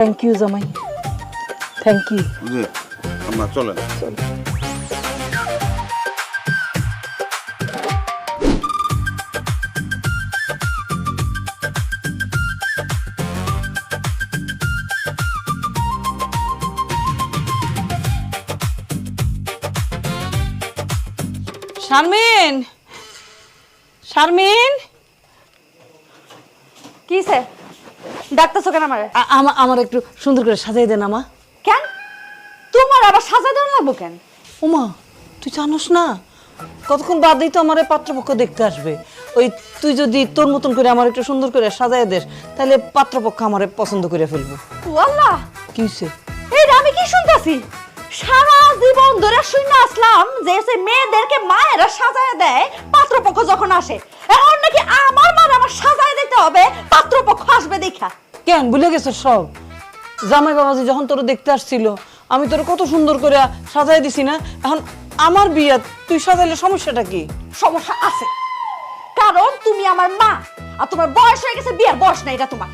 Thank you জামাই, thank you. আমরা চলেন। শারমিন, শারমিন, কিসে ডাক্তারছো কেন আমারে? আমার একটু সুন্দর করে সাজাই দেন আমা। কেন তোমার আবার সাজা দেওয়া লাগবো কেন? ওমা, তুই জানোস না কতক্ষণ বাদেই তো আমার পাত্রপক্ষ দেখতে আসবে। ওই তুই যদি তোর মতন করে আমার একটু সুন্দর করে সাজাই দেস, তাহলে পাত্রপক্ষ আমারে পছন্দ করে ফেলবো। ও আল্লাহ, কি হইছে? এইটা আমি কি শুনতাছি? সারা জীবন ধরে শুনে আসলাম যে সে মেয়েদেরকে মায়েরা সাজায় দেয় পাত্রপক্ষ যখন আসে, এখন নাকি আমার মার আমার সাজায় দিতে হবে পাত্রপক্ষ আসবে দেখা। কেন ভুলে গেছো সব? জামাই বাবাজি যখন তোর দেখতে আসছিল, আমি তোর কত সুন্দর করে সাজাই দিছি না? এখন আমার বিয়া তুই সাজাইলে সমস্যাটা কি? সমস্যা আছে, কারণ তুমি আমার মা আর তোমার বয়স হয়ে গেছে, বিয়ের বয়স না এটা তোমার।